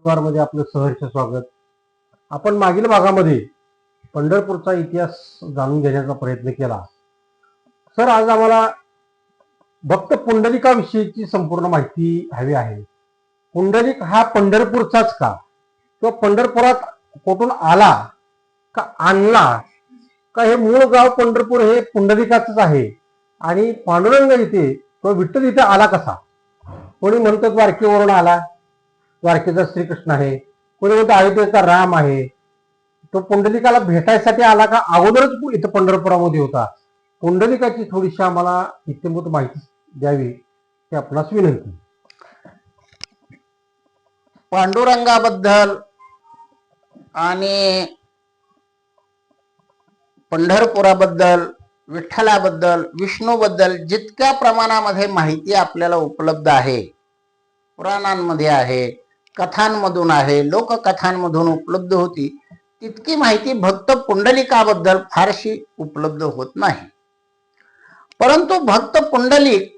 मध्ये आपलं सहर्ष स्वागत. आपण मागील भागामध्ये पंढरपूरचा इतिहास जाणून घेण्याचा प्रयत्न केला. सर, आज आम्हाला भक्त पुंडलिकाविषयीची संपूर्ण माहिती हवी आहे. पुंडलिक हा पंढरपूरचाच का? किंवा पंढरपुरात कुठून आला का आणला का? हे मूळ गाव पंढरपूर हे पुंडलिकाचंच आहे आणि पांडुरंग इथे तो विठ्ठल इथे आला कसा? कोणी म्हणतो द्वारकेवरून आला, द्वारकेचा श्रीकृष्ण आहे, कोणी म्हणतो अयोध्येचा राम आहे. तो पुंडलिकाला भेटायसाठी आला का अगोदरच इथं पंढरपुरामध्ये होता? पुंडलिकाची थोडीशी आम्हाला इत्यंभूत माहिती द्यावी ही आपणास विनंती. पांडुरंगाबद्दल आणि पंढरपुराबद्दल, विठ्ठलाबद्दल, विष्णूबद्दल जितक्या प्रमाणामध्ये माहिती आपल्याला उपलब्ध आहे, पुराणांमध्ये आहे, कथांमधून आहे, लोककथांमधून उपलब्ध होती, तितकी माहिती भक्त पुंडलिकाबद्दल फारशी उपलब्ध होत नाही. परंतु भक्त पुंडलिक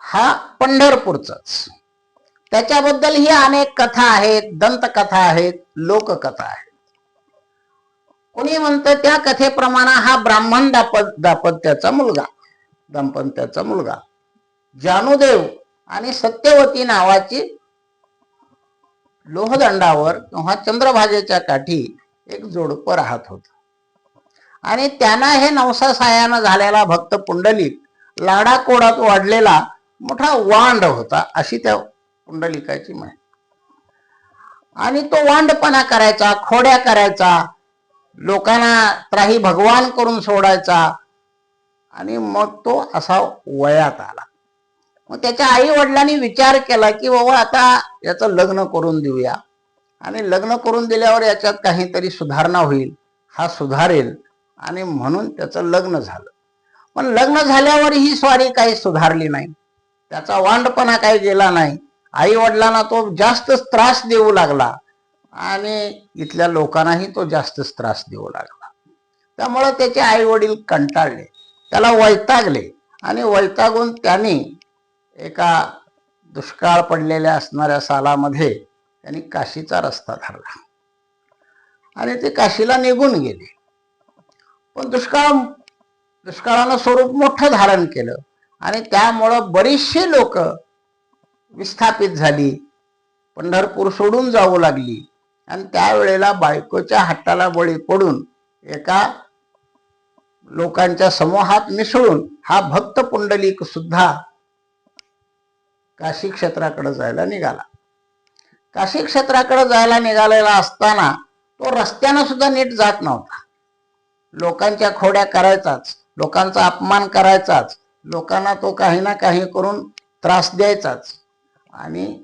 हा पंढरपूरचाच. त्याच्याबद्दल ही अनेक कथा आहेत, दंतकथा आहेत, लोककथा आहेत. कोणी म्हणतं त्या कथेप्रमाणे हा ब्राह्मण दाम्पत्याचा मुलगा जानुदेव आणि सत्यवती नावाची लोहदंडावर किंवा चंद्रभागेच्या काठी एक जोडपं राहत होत. आणि त्यांना हे नवसासायानं झालेला भक्त पुंडलिक लाडाकोडात वाढलेला मोठा वांड होता, अशी त्या पुंडलिकाची माहिती. आणि तो वांडपणा करायचा, खोड्या करायचा, लोकांना त्राही भगवान करून सोडायचा. आणि मग तो असा वयात आला. मग त्याच्या आई वडिलांनी विचार केला की बाबा आता याचं लग्न करून देऊया, आणि लग्न करून दिल्यावर याच्यात काहीतरी सुधारणा होईल, हा सुधारेल, आणि म्हणून त्याचं लग्न झालं. पण लग्न झाल्यावर ही स्वारी काही सुधारली नाही, त्याचा वांडपणा काही गेला नाही. आई वडिलांना तो जास्तच त्रास देऊ लागला आणि इथल्या लोकांनाही तो जास्तच त्रास देऊ लागला. त्यामुळे त्याचे आई वडील कंटाळले, त्याला वैतागले, आणि वैतागून त्यांनी एका दुष्काळ पडलेल्या असणाऱ्या सालामध्ये त्यांनी काशीचा रस्ता धरला आणि ते काशीला निघून गेले. पण दुष्काळानं स्वरूप मोठं धारण केलं आणि त्यामुळं बरीचशी लोक विस्थापित झाली, पंढरपूर सोडून जाऊ लागली. आणि त्यावेळेला बायकोच्या हट्टाला बळी पडून एका लोकांच्या समूहात मिसळून हा भक्त पुंडलिक सुद्धा काशी क्षेत्राकडे जायला निघाला. काशी क्षेत्राकडे जायला निघालेला असताना तो रस्त्यानं सुद्धा नीट जात नव्हता. लोकांच्या खोड्या करायचाच, लोकांचा अपमान करायचाच, लोकांना तो काही ना काही करून त्रास द्यायचाच. आणि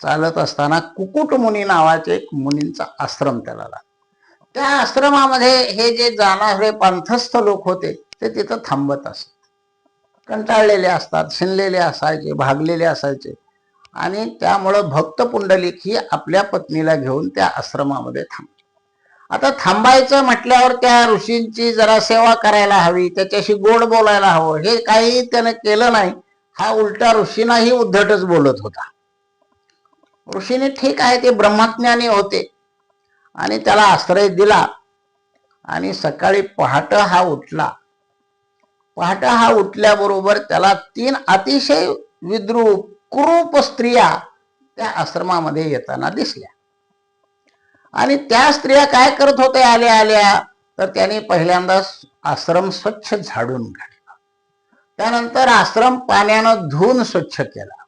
चालत असताना कुकुट मुनी नावाचे एक मुनींचा आश्रम त्याला लागला. त्या आश्रमामध्ये हे जे जाणारे पंथस्थ लोक होते ते तिथं थांबत असत. कंटाळलेले असतात, शिनलेले असायचे, भागलेले असायचे. आणि त्यामुळं भक्त पुंडलिक ही आपल्या पत्नीला घेऊन त्या आश्रमामध्ये थांबले. आता थांबायचं म्हटल्यावर त्या ऋषींची जरा सेवा करायला हवी, त्याच्याशी गोड बोलायला हवं. हे काही त्यानं केलं नाही. हा उलटा ऋषींनाही उद्धटच बोलत होता. ऋषीने ठीक आहे, ते ब्रह्मज्ञानी होते आणि त्याला आश्रय दिला. आणि सकाळी पहाट हा उठला. पहाट हा उठल्याबरोबर त्याला 3 अतिशय विद्रूप कुरूप स्त्रिया त्या आश्रमामध्ये येताना दिसल्या. आणि त्या स्त्रिया काय करत होते आल्या आल्या, तर त्यांनी पहिल्यांदा आश्रम स्वच्छ झाडून काढला. त्यानंतर आश्रम पाण्यानं धुवून स्वच्छ केला.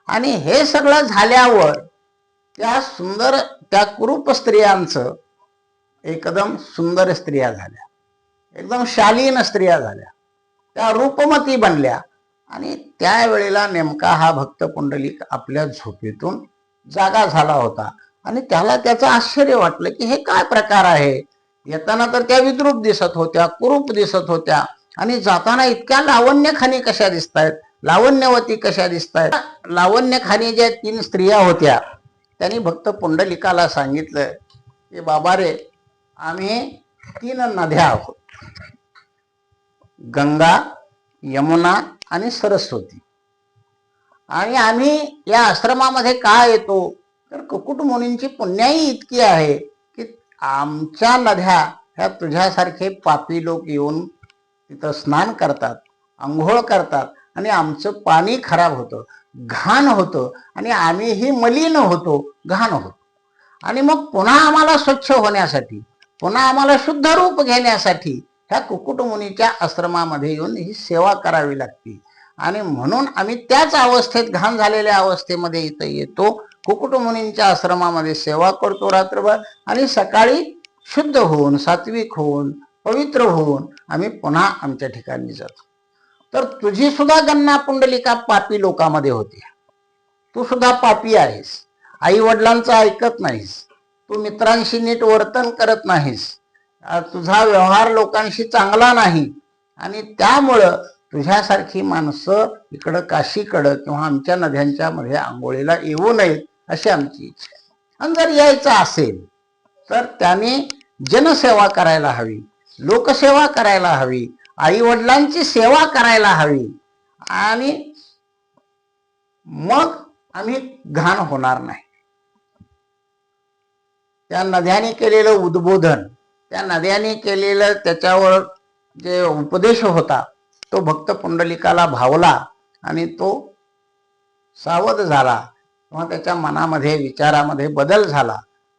आणि हे सगळं झाल्यावर त्या कुरूप स्त्रियांचं एकदम सुंदर स्त्रिया झाल्या, एकदम शालीन स्त्रिया झाल्या, त्या रूपमती बनल्या. आणि त्यावेळेला नेमका हा भक्त पुंडलिक आपल्या झोपेतून जागा झाला होता. आणि त्याला त्याचं आश्चर्य वाटलं की हे काय प्रकार आहे. येताना तर त्या विद्रूप दिसत होत्या, कुरूप दिसत होत्या, आणि जाताना इतक्या लावण्यखानी कशा दिसतायत, लावण्यवती कशा दिसतायत. लावण्यखानी ज्या 3 स्त्रिया होत्या त्यांनी भक्त पुंडलिकाला सांगितलं की बाबा रे, आम्ही 3 नद्या आहोत, गंगा, यमुना आणि सरस्वती. आणि आम्ही या आश्रमामध्ये का येतो तर कुकुट मुनींची पुण्याई इतकी आहे की आमच्या नद्या ह्या तुझ्यासारखे पापी लोक येऊन तिथं स्नान करतात, आंघोळ करतात आणि आमचं पाणी खराब होतं, घाण होतं आणि आम्हीही मलिन होतो, घाण होतो. आणि मग पुन्हा आम्हाला स्वच्छ होण्यासाठी, पुन्हा आम्हाला शुद्ध रूप घेण्यासाठी ह्या कुकुट मुनीच्या आश्रमामध्ये येऊन ही सेवा करावी लागते. आणि म्हणून आम्ही त्याच अवस्थेत, घाण झालेल्या अवस्थेमध्ये इथं येतो, कुकुट मुनींच्या आश्रमामध्ये सेवा करतो रात्रभर आणि सकाळी शुद्ध होऊन, सात्विक होऊन, पवित्र होऊन आम्ही पुन्हा आमच्या ठिकाणी जातो. तर तुझी सुद्धा गणना पुंडलिका पापी लोकांमध्ये होती. तू सुद्धा पापी आहेस, आई वडिलांचं ऐकत नाहीस, तू मित्रांशी नीट वर्तन करत नाहीस, तुझा व्यवहार लोकांशी चांगला नाही आणि त्यामुळं तुझ्यासारखी माणसं इकडं काशीकडं किंवा आमच्या नद्यांच्या मध्ये आंघोळीला येऊ नयेत अशी आमची इच्छा आहे. आणि जर यायचं असेल तर त्याने जनसेवा करायला हवी, लोकसेवा करायला हवी, आई वडिलांची सेवा करायला हवी आणि मग आम्ही घाण होणार नाही. त्या नद्याने केलेलं उद्बोधन, त्या नद्याने केलेलं त्याच्यावर जे उपदेश होता तो भक्त पुंडलिकाला भावला आणि तो सावध झाला किंवा त्याच्या मनामध्ये, विचारामध्ये बदल झाला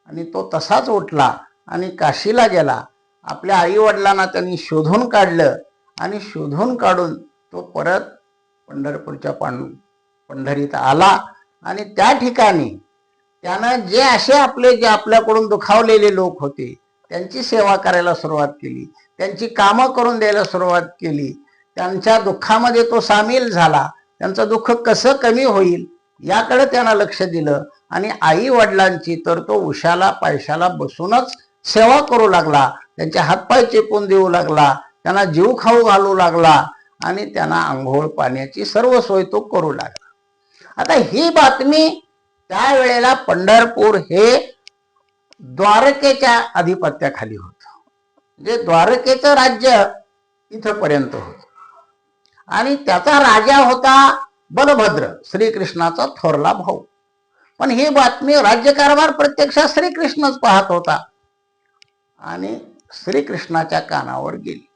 आणि तो तसाच उठला आणि काशीला गेला. आपल्या आई वडिलांना त्यांनी शोधून काढलं आणि शोधून काढून तो परत पंढरपूरच्या पंढरीत आला आणि त्या ठिकाणी त्यानं जे आपल्याकडून दुखावलेले लोक होते त्यांची सेवा करायला सुरुवात केली, त्यांची कामं करून द्यायला सुरुवात केली, त्यांच्या दुःखामध्ये तो सामील झाला, त्यांचं दुःख कसं कमी होईल याकडे त्यानं लक्ष दिलं आणि आई वडिलांची तर तो उशाला पायशाला बसूनच सेवा करू लागला, त्यांचे हातपाय चेपून देऊ लागला, त्यांना जीव खाऊ घालू लागला आणि त्यांना आंघोळ पाण्याची सर्व सोय तो करू लागला. आता ही बातमी त्यावेळेला पंढरपूर हे द्वारकेच्या अधिपत्याखाली होत, म्हणजे द्वारकेचं राज्य इथपर्यंत होत आणि त्याचा राजा होता बलभद्र, श्रीकृष्णाचा थोरला भाऊ. पण ही बातमी, राज्यकारभार प्रत्यक्षात श्रीकृष्णच पाहत होता आणि श्रीकृष्णाच्या कानावर गेली.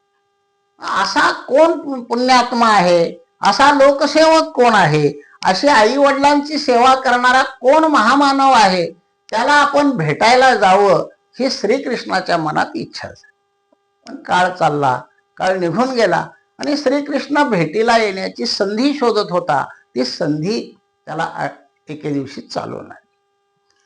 असा कोण पुण्यात्मा आहे, असा लोकसेवक कोण आहे, अशी आई वडिलांची सेवा करणारा कोण महामानव आहे, त्याला आपण भेटायला जावं ही श्रीकृष्णाच्या मनात इच्छा झाली. पण काळ चालला, काळ निघून गेला आणि श्रीकृष्ण भेटीला येण्याची संधी शोधत होता. ती संधी त्याला एके दिवशी चालू नाही.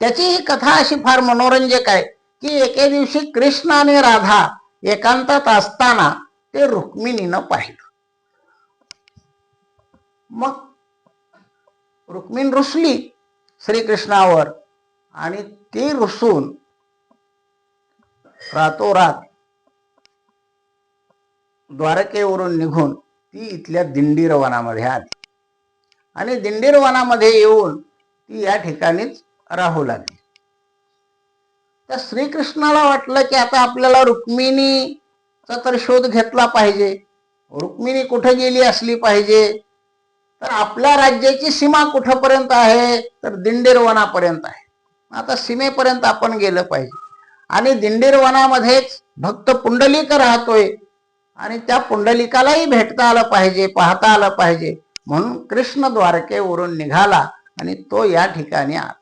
त्याची ही कथा अशी फार मनोरंजक आहे की एके दिवशी कृष्ण आणि राधा एकांतात असताना ते रुक्मिणीनं पाहिलं. मग रुक्मिणी रुसली श्रीकृष्णावर आणि ती रुसून रातोरात द्वारकेवरून निघून ती इथल्या दिंडीर वनामध्ये आली आणि दिंडीर वनामध्ये येऊन ती या ठिकाणीच राहू लागली. तर श्रीकृष्णाला वाटलं की आता आपल्याला रुक्मिणीचा तर शोध घेतला पाहिजे, रुक्मिणी कुठे गेली असली पाहिजे. तर आपल्या राज्याची सीमा कुठपर्यंत आहे तर दिंडीर वनापर्यंत आहे. आता सीमेपर्यंत आपण गेलं पाहिजे आणि दिंडीर वनामध्येच भक्त पुंडलिक राहतोय आणि त्या पुंडलिकालाही भेटता आलं पाहिजे, पाहता आलं पाहिजे. म्हणून कृष्ण द्वारकेवरून निघाला आणि तो या ठिकाणी आला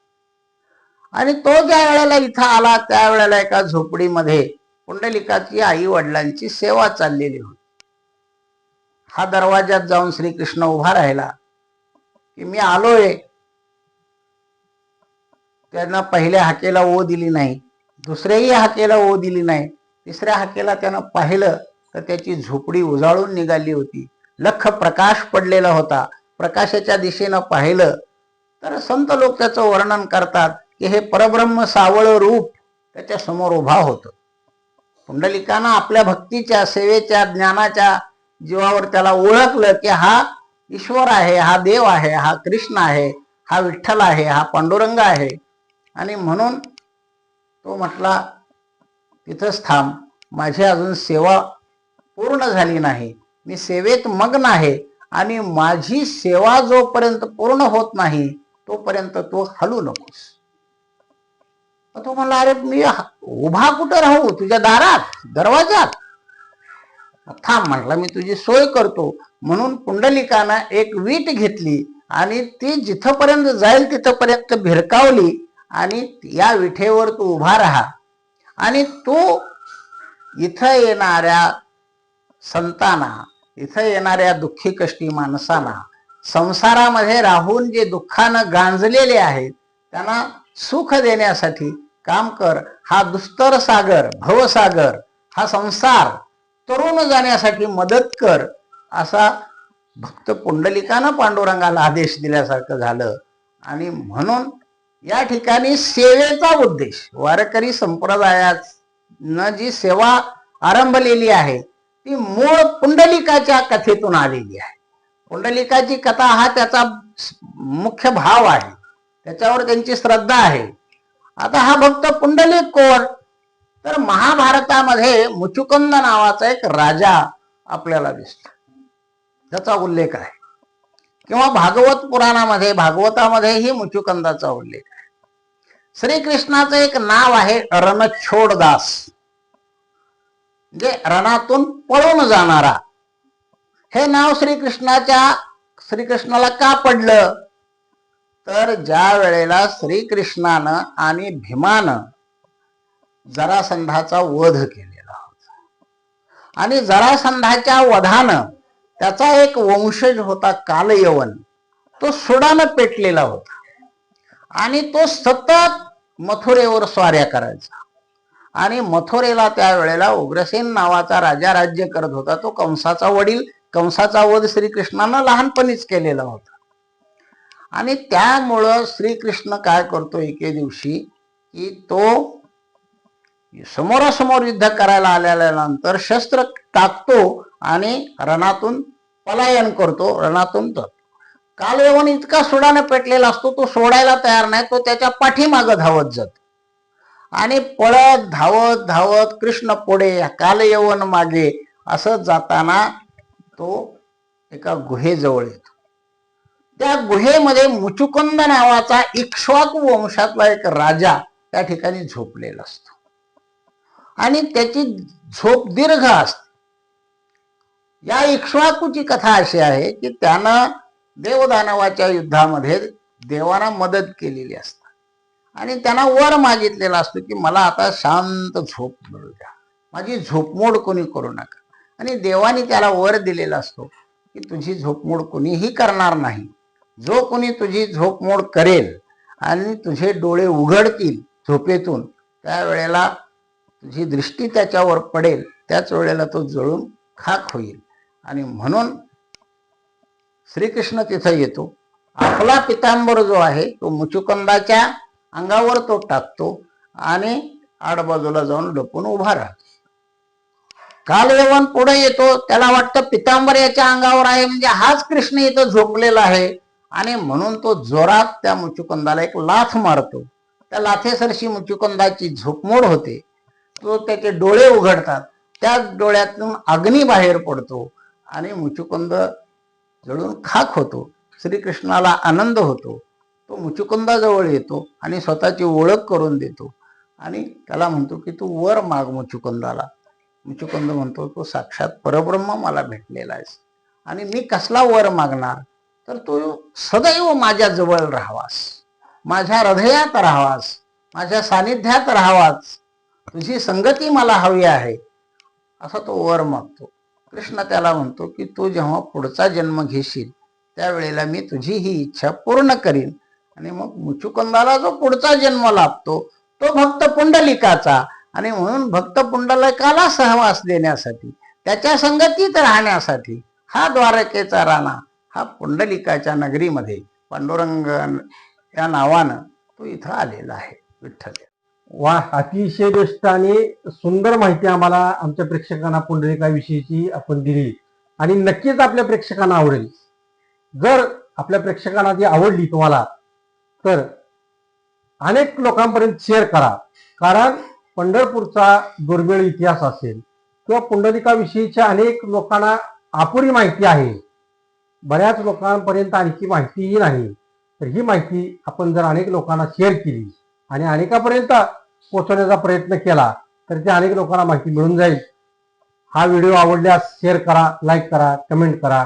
आणि तो ज्या वेळेला इथं आला त्यावेळेला एका झोपडीमध्ये पुंडलिकाची आई वडिलांची सेवा चाललेली होती. हा दरवाज्यात जाऊन श्रीकृष्ण उभा राहिला की मी आलोय. त्यांना पहिल्या हाकेला ओ दिली नाही, दुसऱ्याही हाकेला ओ दिली नाही, तिसऱ्या हाकेला त्यानं पाहिलं तर त्याची झोपडी उजाळून निघाली होती. लख प्रकाश पडलेला होता. प्रकाशाच्या दिशेनं पाहिलं तर संत लोक त्याचं वर्णन करतात की हे परब्रह्म सावळ रूप त्याच्या समोर उभा होतं. पुंडलिकानं आपल्या भक्तीच्या, सेवेच्या, ज्ञानाच्या जीवावर त्याला ओळखलं की हा ईश्वर आहे, हा देव आहे, हा कृष्ण आहे, हा विठ्ठल आहे, हा पांडुरंग आहे. आणि म्हणून तो म्हटला तिथंच थांब, माझी अजून सेवा पूर्ण झाली नाही, मी सेवेत मग्न आहे आणि माझी सेवा जोपर्यंत पूर्ण होत नाही तोपर्यंत तू हलू नकोस. तो म्हणला, अरे मी उभा कुठं राहू, तुझ्या दारात दरवाजात? थांब म्हटला, मी तुझी सोय करतो. म्हणून पुंडलिकानं एक वीट घेतली आणि ती जिथपर्यंत जाईल तिथपर्यंत भिरकावली आणि या विठेवर तू उभा राहा आणि तू इथं येणाऱ्या संतांना, इथं येणाऱ्या दुःखी कष्टी माणसांना, संसारामध्ये राहून जे दुःखानं गांजलेले आहेत त्यांना सुख देण्यासाठी काम कर. हा दुस्तर सागर, भवसागर, हा संसार तरुण जाण्यासाठी मदत कर, असा भक्त पुंडलिकानं पांडुरंगाला आदेश दिल्यासारखं झालं. आणि म्हणून या ठिकाणी सेवेचा उद्देश, वारकरी संप्रदायानं जी सेवा आरंभलेली आहे ती मूळ पुंडलिकाच्या कथेतून आलेली आहे. पुंडलिकाची कथा हा त्याचा मुख्य भाव आहे, त्याच्यावर त्यांची श्रद्धा आहे. आता हा भक्त पुंडलिक कोण? तर महाभारतामध्ये मुचुकुंद नावाचा एक राजा आपल्याला दिसतो, त्याचा उल्लेख आहे. किंवा भागवत पुराणामध्ये, भागवतामध्येही मुचुकुंदाचा उल्लेख आहे. श्रीकृष्णाचं एक नाव आहे रणछोडदास, जे रणातून पळून जाणारा. हे नाव श्रीकृष्णाला का पडलं? तर ज्या वेळेला श्रीकृष्णानं आणि भीमानं जरासंधाचा वध केलेला होता आणि जरासंधाच्या वधानं त्याचा एक वंशज होता कालयवन, तो सुडानं पेटलेला होता आणि तो सतत मथुरेवर स्वाऱ्या करायचा. आणि मथुरेला त्यावेळेला उग्रसेन नावाचा राजा राज्य करत होता. तो कंसाचा वडील, कंसाचा वध श्रीकृष्णानं लहानपणीच केलेला होता. आणि त्यामुळं श्रीकृष्ण काय करतो, एके दिवशी की तो समोरासमोर युद्ध करायला आल्यानंतर शस्त्र टाकतो आणि रणातून पलायन करतो, रणातून जातो. कालयवन इतका सुडाने पेटलेला असतो, तो सोडायला तयार नाही, तो त्याच्या पाठीमागं धावत जातो आणि पळत धावत धावत कृष्ण पुढे कालयवन मागे असं जाताना तो एका गुहेजवळ येतो. त्या गुहेमध्ये मुचुकुंद नावाचा इक्ष्वाकू वंशातला एक राजा त्या ठिकाणी झोपलेला असतो आणि त्याची झोप दीर्घ असते. या इक्ष्वाकूची कथा अशी आहे की त्यानं देवदानवाच्या युद्धामध्ये देवांना मदत केलेली असते आणि त्यांना वर मागितलेला असतो की मला आता शांत झोप मिळू द्या, माझी झोपमोड कोणी करू नका. आणि देवाने त्याला वर दिलेला असतो की तुझी झोपमोड कोणीही करणार नाही. जो कोणी तुझी झोपमोड करेल आणि तुझे डोळे उघडतील झोपेतून, त्यावेळेला तुझी दृष्टी त्याच्यावर पडेल, त्याच वेळेला तो जळून खाक होईल. आणि म्हणून श्रीकृष्ण तिथं येतो. आपला पितांबर जो आहे तो मुचुकुंदाच्या अंगावर तो टाकतो आणि आडबाजूला जाऊन लपून उभा राहतो. कालयवन पुढे येतो, त्याला वाटतं पितांबर याच्या अंगावर आहे म्हणजे हाच कृष्ण इथं झोपलेला आहे आणि म्हणून तो जोरात त्या मुचुकुंदाला एक लाथ मारतो. त्या लाथेसरशी मुचुकुंदाची झोपमोड होते, तो त्याचे डोळे उघडतात, त्याच डोळ्यातून अग्नी बाहेर पडतो आणि मुचुकुंद जळून खाक होतो. श्रीकृष्णाला आनंद होतो. तो मुचुकुंदाजवळ येतो आणि स्वतःची ओळख करून देतो आणि त्याला म्हणतो की तू वर माग मुचुकुंदाला. मुचुकुंद म्हणतो तो साक्षात परब्रह्म मला भेटलेला आहेस आणि मी कसला वर मागणार, तर तू सदैव माझ्या जवळ राहावास, माझ्या हृदयात राहावास, माझ्या सानिध्यात राहावास, तुझी संगती मला हवी आहे, असा तो वर मागतो. कृष्ण त्याला म्हणतो की तू जेव्हा पुढचा जन्म घेशील त्यावेळेला मी तुझी ही इच्छा पूर्ण करीन. आणि मग मुचुकुंदाला जो पुढचा जन्म लाभतो तो भक्त पुंडलिकाचा. आणि म्हणून भक्त पुंडलिकाला सहवास देण्यासाठी, त्याच्या संगतीत राहण्यासाठी हा द्वारकेचा राणा, हा पुंडलिकाच्या नगरीमध्ये पांडुरंग या नावानं तो इथं आलेला आहे. विठ्ठल. वा, अतिशय बेस्ट आणि सुंदर माहिती आम्हाला आमच्या प्रेक्षकांना पुंडलिकाविषयीची आपण दिली आणि नक्कीच आपल्या प्रेक्षकांना आवडेल. जर आपल्या प्रेक्षकांना ती आवडली तुम्हाला तर अनेक लोकांपर्यंत शेअर करा. कारण पंढरपूरचा दुर्मिळ इतिहास असेल किंवा पुंडलिकाविषयीच्या अनेक लोकांना अपुरी माहिती आहे, बऱ्याच लोकांपर्यंत आणखी माहितीही नाही. तर ही माहिती आपण जर अनेक लोकांना शेअर केली आणि अनेकापर्यंत पोहोचवण्याचा प्रयत्न केला तर त्या अनेक लोकांना माहिती मिळून जाईल. हा व्हिडिओ आवडल्यास शेअर करा, लाईक करा, कमेंट करा.